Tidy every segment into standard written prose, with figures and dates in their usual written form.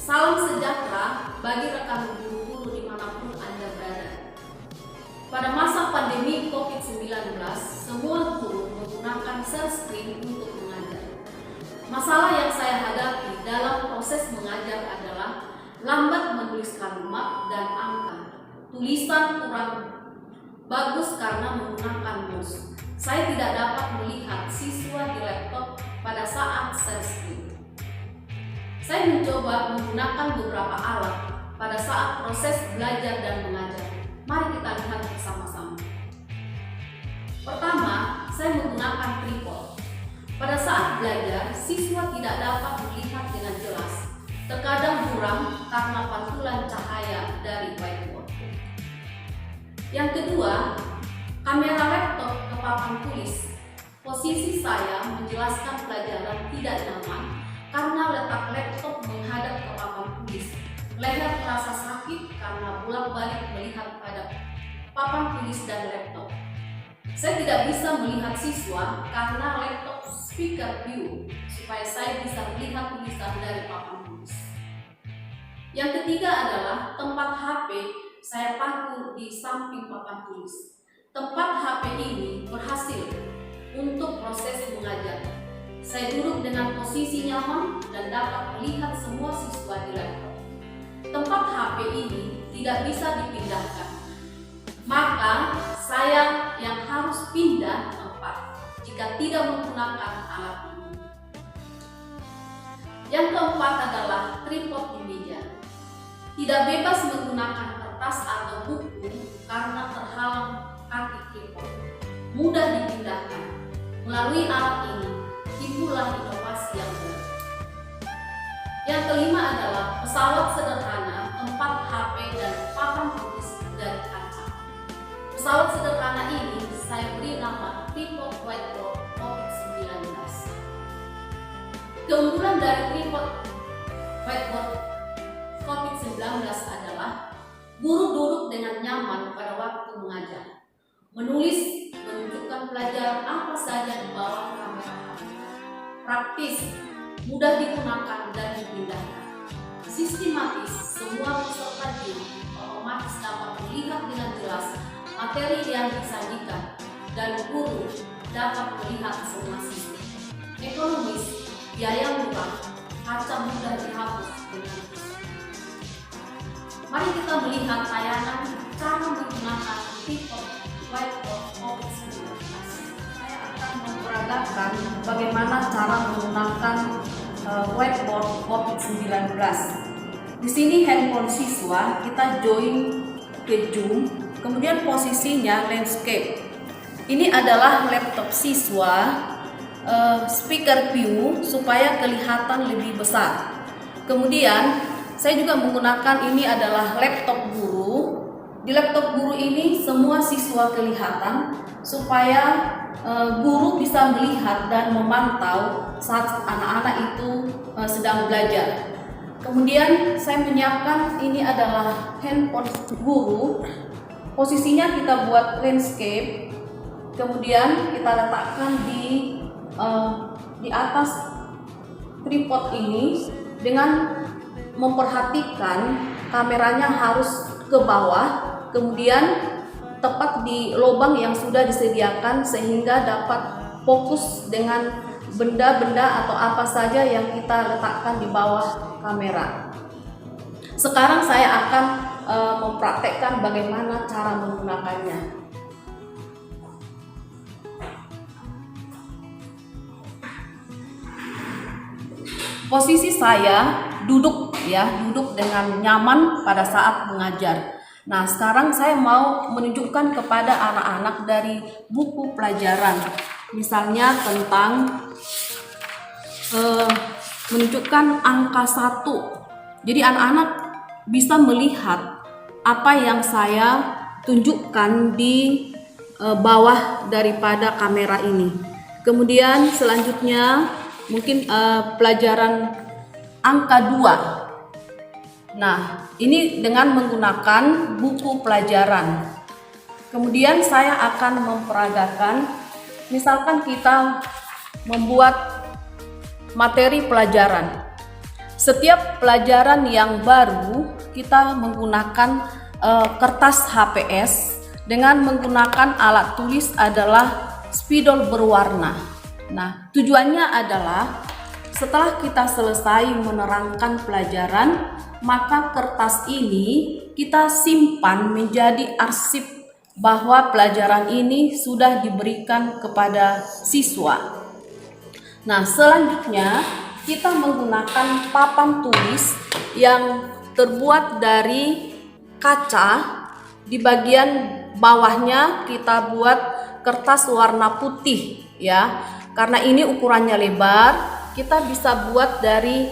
Salam sejahtera bagi rekan guru-guru dimanapun Anda berada. Pada masa pandemi COVID-19, semua guru menggunakan self-screen untuk mengajar. Masalah yang saya hadapi dalam proses mengajar adalah lambat menulis kalimat dan angka. Tulisan kurang bagus karena menggunakan mouse. Saya tidak dapat melihat siswa di laptop pada saat self-screen. Saya mencoba menggunakan beberapa alat pada saat proses belajar dan mengajar. Mari kita lihat bersama-sama. Pertama, saya menggunakan tripod. Pada saat belajar, siswa tidak dapat melihat dengan jelas. Terkadang buram karena pantulan cahaya dari whiteboard. Yang kedua, kamera laptop ke papan tulis. Posisi saya menjelaskan pelajaran tidak nyaman karena letak laptop menghadap ke papan tulis. Leher terasa sakit karena bolak-balik melihat pada papan tulis dan laptop. Saya tidak bisa melihat siswa karena laptop speaker view supaya saya bisa melihat tulisan dari papan tulis. Yang ketiga adalah tempat HP saya paku di samping papan tulis. Tempat HP ini berhasil untuk proses mengajar. Saya duduk dengan posisi nyaman dan dapat melihat semua siswa di laptop. Tempat HP ini tidak bisa dipindahkan, maka saya yang harus pindah tempat jika tidak menggunakan alat ini. Yang keempat adalah tripod di meja. Tidak bebas menggunakan kertas atau buku karena terhalang kaki tripod. Mudah dipindahkan. Melalui alat ini timbullah inovasi yang baru. Yang kelima adalah pesawat sederhana, tempat HP dan papan tulis dari kaca. Pesawat sederhana ini saya beri nama tripod whiteboard COVID-19. Keunggulan dari tripod whiteboard COVID-19 adalah guru duduk dengan nyaman pada waktu mengajar, menulis, menunjukkan pelajaran apa saja di bawah kamera HP. Praktis, mudah digunakan dan dipindahkan. Sistematis, semua peserta didik otomatis dapat melihat dengan jelas materi yang disajikan dan guru dapat melihat semua siswa. Ekonomis, biaya murah, kaca mudah dihapus dengan pisau. Mari kita melihat tayangan cara menggunakan tripod whiteboard COVID-19. Memperagakan bagaimana cara menggunakan whiteboard COVID-19. Di sini handphone siswa kita join ke Zoom, kemudian posisinya landscape. Ini adalah laptop siswa, speaker view supaya kelihatan lebih besar. Kemudian saya juga menggunakan ini adalah laptop guru. Di laptop guru ini semua siswa kelihatan supaya guru bisa melihat dan memantau saat anak-anak itu sedang belajar. Kemudian saya menyiapkan ini adalah handphone guru. Posisinya kita buat landscape. Kemudian kita letakkan di atas tripod ini dengan memperhatikan kameranya harus ke bawah. Kemudian tepat di lubang yang sudah disediakan sehingga dapat fokus dengan benda-benda atau apa saja yang kita letakkan di bawah kamera. Sekarang saya akan mempraktekkan bagaimana cara menggunakannya. Posisi saya duduk dengan nyaman pada saat mengajar. Nah, sekarang saya mau menunjukkan kepada anak-anak dari buku pelajaran, misalnya tentang menunjukkan angka 1. Jadi anak-anak bisa melihat apa yang saya tunjukkan di bawah daripada kamera ini. Kemudian selanjutnya mungkin pelajaran angka 2. Nah, ini dengan menggunakan buku pelajaran. Kemudian saya akan memperagakan, misalkan kita membuat materi pelajaran. setiap pelajaran yang baru kita menggunakan kertas HPS dengan menggunakan alat tulis adalah spidol berwarna. Nah, tujuannya adalah setelah kita selesai menerangkan pelajaran, maka kertas ini kita simpan menjadi arsip bahwa pelajaran ini sudah diberikan kepada siswa. Nah, selanjutnya kita menggunakan papan tulis yang terbuat dari kaca. Di bagian bawahnya kita buat kertas warna putih ya. Karena ini ukurannya lebar, kita bisa buat dari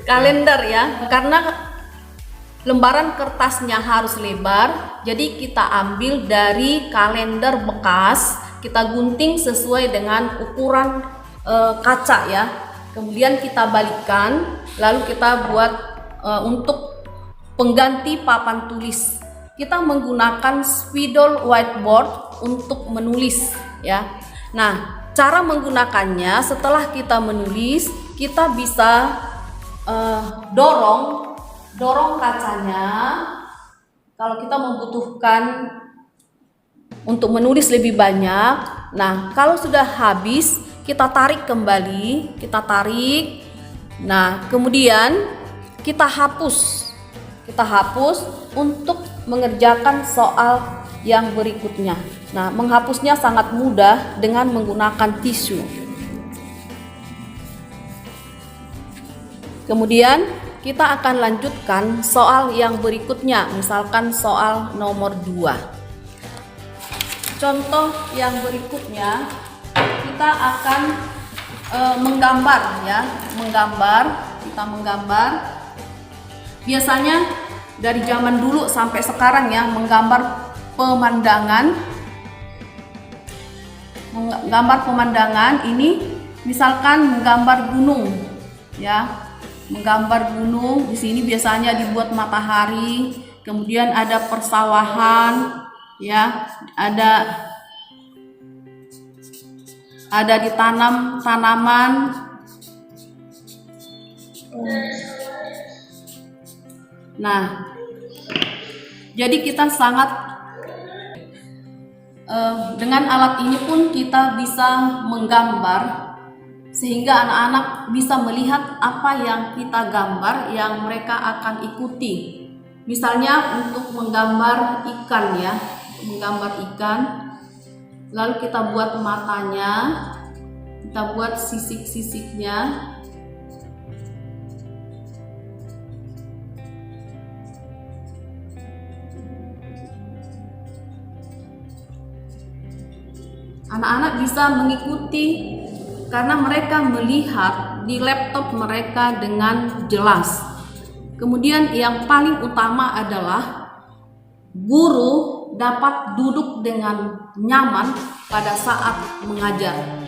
kalender ya. Karena lembaran kertasnya harus lebar, jadi kita ambil dari kalender bekas, kita gunting sesuai dengan ukuran kaca ya. Kemudian kita balikkan, lalu kita buat untuk pengganti papan tulis. Kita menggunakan spidol whiteboard untuk menulis ya. Nah, cara menggunakannya setelah kita menulis, kita bisa dorong kacanya. Kalau kita membutuhkan untuk menulis lebih banyak, nah kalau sudah habis kita tarik kembali, kita tarik. Nah, kemudian kita hapus untuk mengerjakan soal yang berikutnya. Nah, menghapusnya sangat mudah dengan menggunakan tisu. Kemudian kita akan lanjutkan soal yang berikutnya, misalkan soal nomor 2. Contoh yang berikutnya, kita akan menggambar ya, kita menggambar. Biasanya dari zaman dulu sampai sekarang ya, menggambar pemandangan ini, misalkan menggambar gunung ya. Menggambar gunung, di sini biasanya dibuat matahari, kemudian ada persawahan ya, ada ditanam tanaman. Nah, jadi kita sangat dengan alat ini pun kita bisa menggambar sehingga anak-anak bisa melihat apa yang kita gambar yang mereka akan ikuti. Misalnya untuk menggambar ikan ya, menggambar ikan, lalu kita buat matanya, kita buat sisik-sisiknya. Anak-anak bisa mengikuti karena mereka melihat di laptop mereka dengan jelas. Kemudian yang paling utama adalah guru dapat duduk dengan nyaman pada saat mengajar.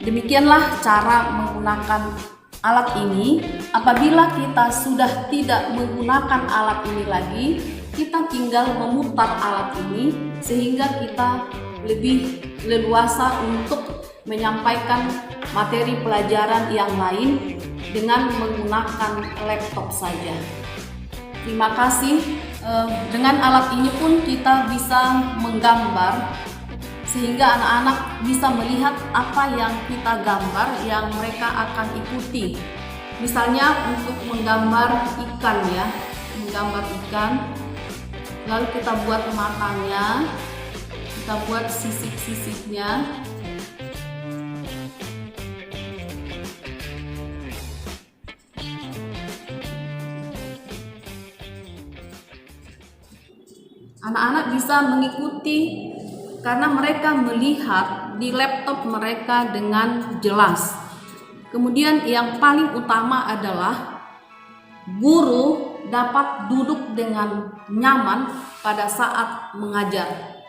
Demikianlah cara menggunakan alat ini. Apabila kita sudah tidak menggunakan alat ini lagi, kita tinggal memutar alat ini sehingga kita lebih leluasa untuk menyampaikan materi pelajaran yang lain dengan menggunakan laptop saja. Terima kasih. Dengan alat ini pun kita bisa menggambar sehingga anak-anak bisa melihat apa yang kita gambar yang mereka akan ikuti. Misalnya untuk menggambar ikan ya, menggambar ikan, lalu kita buat matanya, kita buat sisik-sisiknya. Anak-anak bisa mengikuti karena mereka melihat di laptop mereka dengan jelas. Kemudian yang paling utama adalah guru dapat duduk dengan nyaman pada saat mengajar.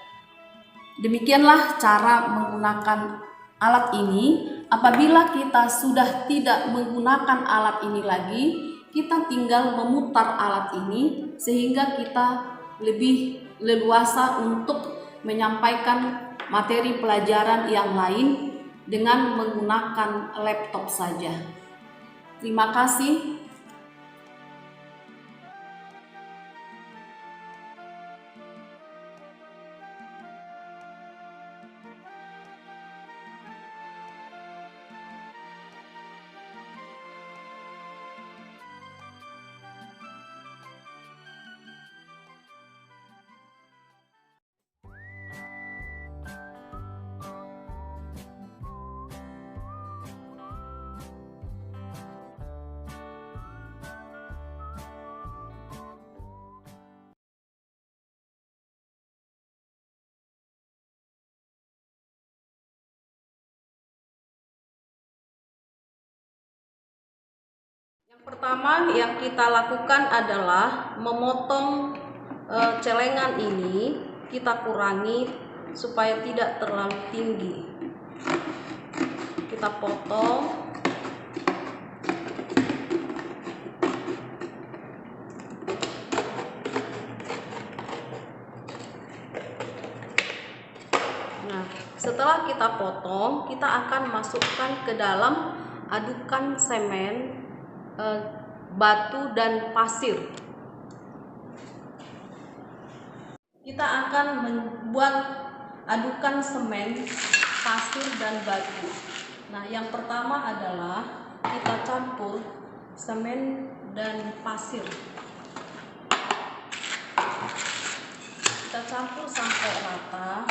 Demikianlah cara menggunakan alat ini. Apabila kita sudah tidak menggunakan alat ini lagi, kita tinggal memutar alat ini sehingga kita lebih leluasa untuk menyampaikan materi pelajaran yang lain dengan menggunakan laptop saja. Terima kasih. Yang pertama yang kita lakukan adalah memotong celengan ini, kita kurangi supaya tidak terlalu tinggi. Kita potong. Nah, setelah kita potong, kita akan masukkan ke dalam adukan semen, batu dan pasir. Kita akan membuat adukan semen, pasir dan batu. Nah, yang pertama adalah kita campur semen dan pasir. Kita campur sampai rata.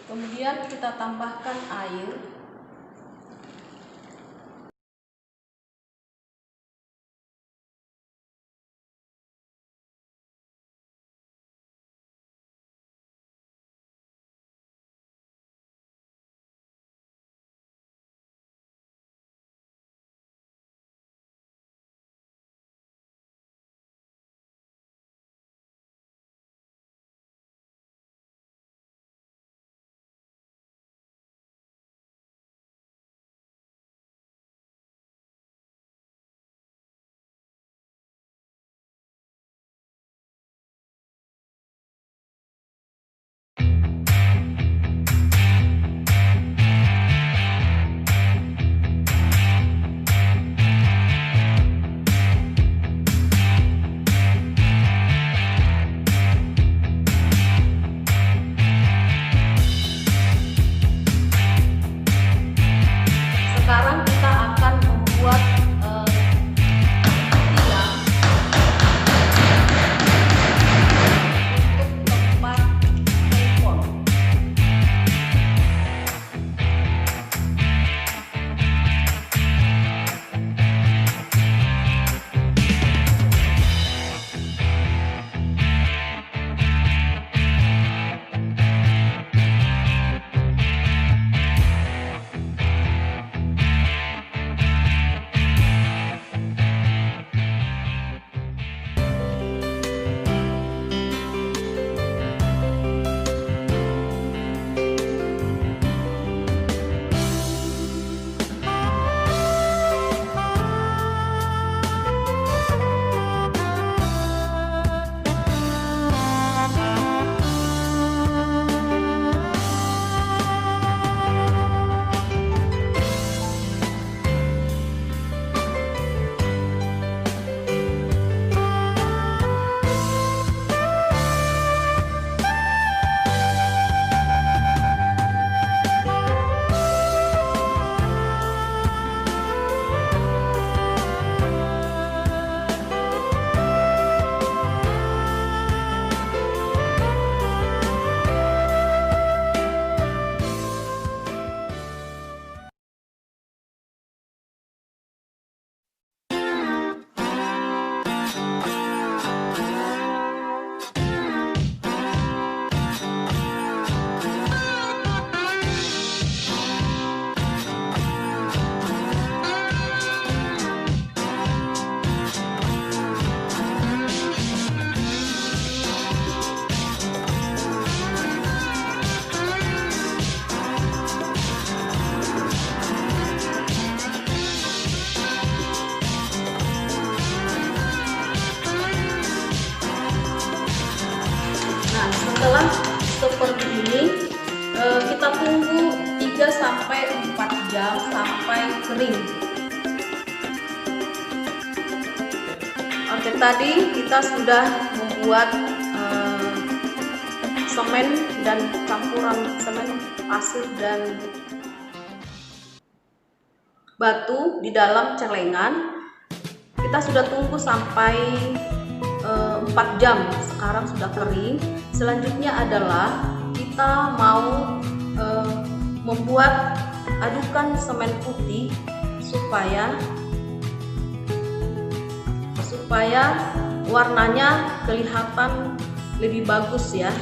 Kemudian kita tambahkan air. setelah seperti ini kita tunggu 3-4 jam sampai kering. Oke, tadi kita sudah membuat semen dan campuran semen, pasir dan batu di dalam celengan. Kita sudah tunggu sampai 4 jam, sekarang sudah kering. Selanjutnya adalah kita mau membuat adukan semen putih supaya warnanya kelihatan lebih bagus ya.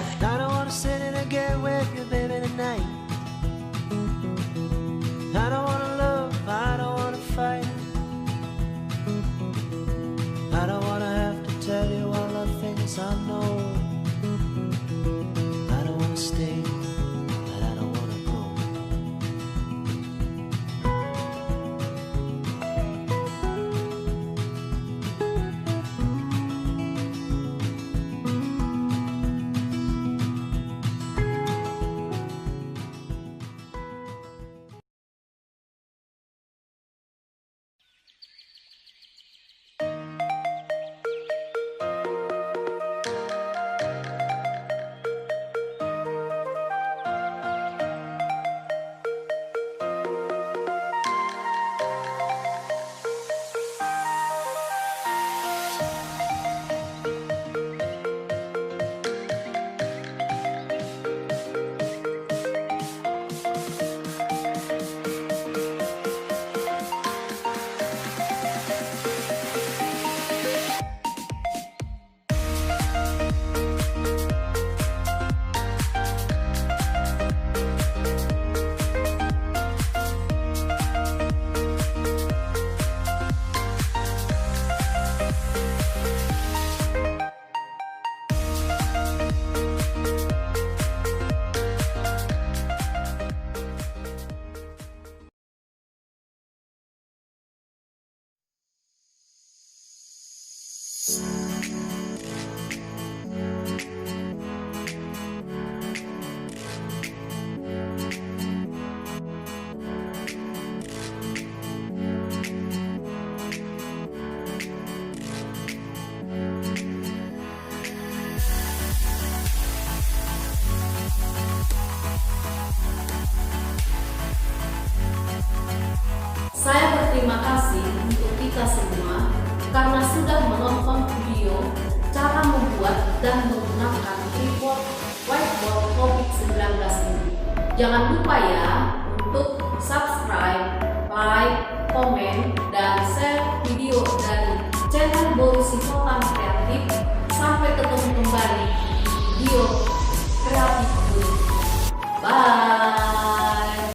I don't wanna have to tell you all the things I know. I don't wanna stay, but I don't wanna go. Saya berterima kasih untuk kita semua karena sudah menonton video cara membuat dan menggunakan tripod whiteboard COVID-19 ini. Jangan lupa ya untuk subscribe, like, komen, dan share video dari channel Bolu Simpotan Kreatif